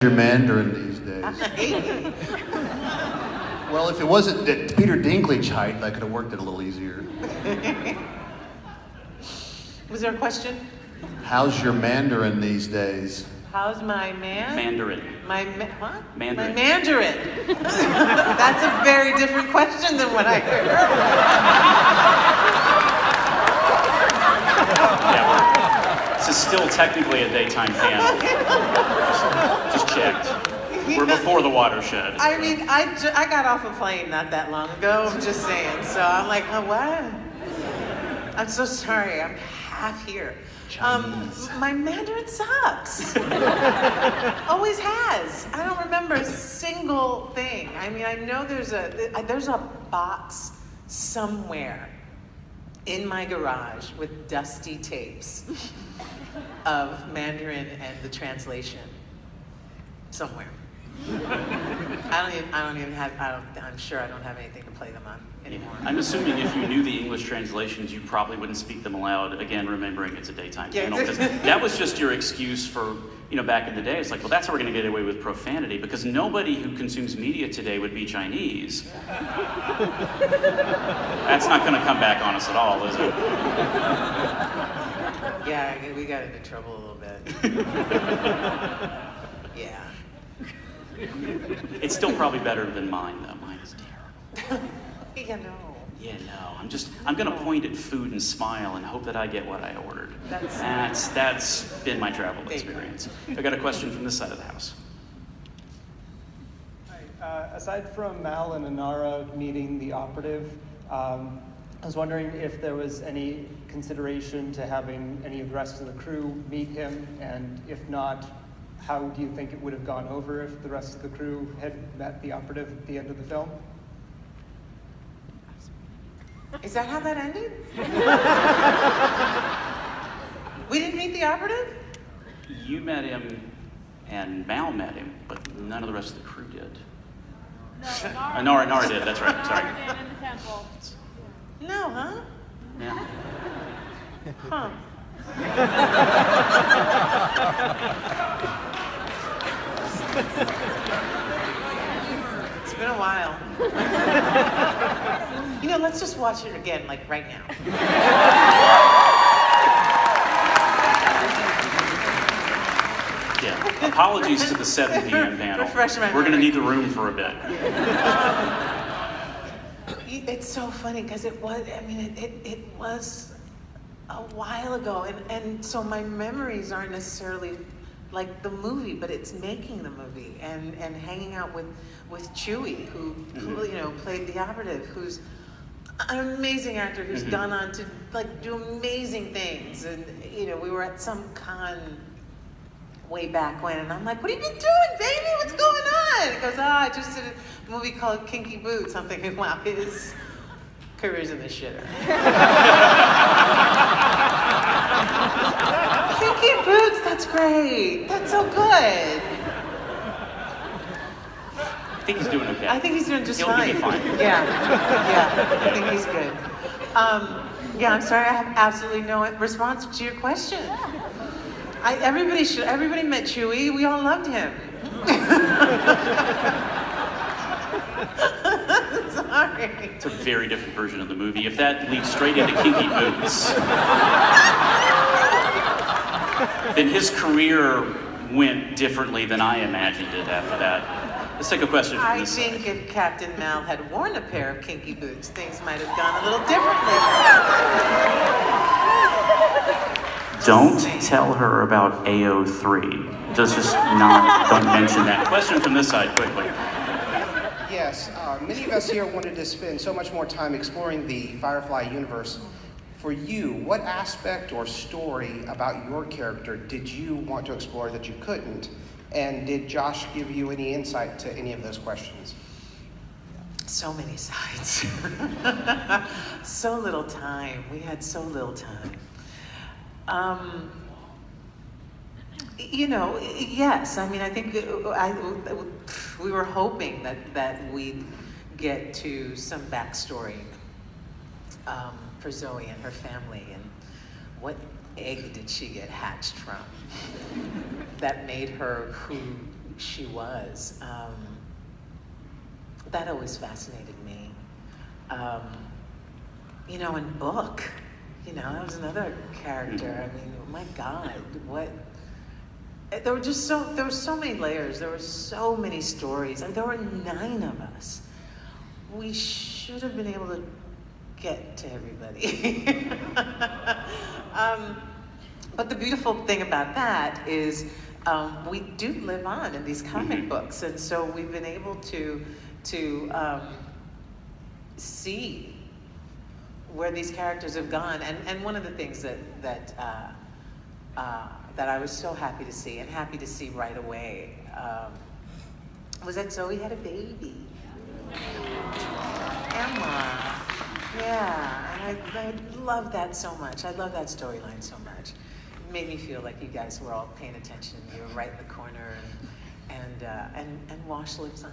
Your Mandarin these days. Well, if it wasn't at Peter Dinklage height, I could have worked it a little easier. Was there a question? How's your Mandarin these days? How's my man? Mandarin. What? Mandarin. My Mandarin. That's a very different question than what I heard. Yeah, this is still technically a daytime panel. Just checked. We're before the watershed. I mean, I got off a plane not that long ago, I'm just saying. So I'm like, oh, what? I'm so sorry, I'm half here. My Mandarin sucks. Always has. I don't remember a single thing. I mean, I know there's a box somewhere in my garage with dusty tapes of Mandarin and the translation. Somewhere. I'm sure I don't have anything to play them on anymore. I'm assuming if you knew the English translations, you probably wouldn't speak them aloud, again, remembering it's a daytime panel. Because that was just your excuse for, back in the day. It's like, well, that's how we're going to get away with profanity, because nobody who consumes media today would be Chinese. That's not going to come back on us at all, is it? Yeah, we got into trouble a little bit. Yeah. It's still probably better than mine, though. Mine is terrible. Yeah, no. Yeah, no. I'm gonna point at food and smile and hope that I get what I ordered. That's been my travel experience. I got a question from this side of the house. Hi. Aside from Mal and Inara meeting the operative, I was wondering if there was any consideration to having any of the rest of the crew meet him, and if not, how do you think it would have gone over if the rest of the crew had met the operative at the end of the film? Is that how that ended? We didn't meet the operative? You met him, and Mal met him, but none of the rest of the crew did. No, Nara did, that's right, sorry. In the temple. No, huh? Yeah. Huh. It's been a while. Let's just watch it again, like right now. Yeah. Apologies to the 7 p.m. panel. Refresh my We're going to memory. need the room for a bit. It's so funny because it was a while ago, and so my memories aren't necessarily like the movie, but it's making the movie and hanging out with Chewie, who played the operative, who's an amazing actor who's gone on to do amazing things. And we were at some con way back when, and I'm like, "What have you been doing, baby? What's going on?" He goes, I just did a movie called Kinky Boots. I'm thinking, wow, his career's in the shitter. Kinky Boots, that's great. That's so good. I think he's doing okay. I think he's doing just He'll fine. be fine. Yeah, I think he's good. I'm sorry, I have absolutely no response to your question. Everybody met Chewie. We all loved him. Sorry. It's a very different version of the movie. If that leads straight into Kinky Boots, then his career went differently than I imagined it after that. Let's take a question from this side. I think if Captain Mal had worn a pair of Kinky Boots, things might have gone a little differently. Don't tell her about AO3. Don't mention that. Question from this side, quickly. Yes, many of us here wanted to spend so much more time exploring the Firefly universe. For you, what aspect or story about your character did you want to explore that you couldn't? And did Josh give you any insight to any of those questions? So many sides. So little time. We had so little time. Yes. I mean, I think we were hoping that we'd get to some backstory for Zoe and her family, and what egg did she get hatched from that made her who she was. That always fascinated me. You know, in Book, you know, that was another character. I mean, oh my God, what? There were so many layers. There were so many stories. And there were 9 of us. We should have been able to get to everybody. But the beautiful thing about that is we do live on in these comic books, and so we've been able to see where these characters have gone. And one of the things that I was so happy to see, and happy to see right away, was that Zoe had a baby. Emma. Yeah, and I love that so much. I love that storyline so much. It made me feel like you guys were all paying attention. You were right in the corner, and Wash lives on.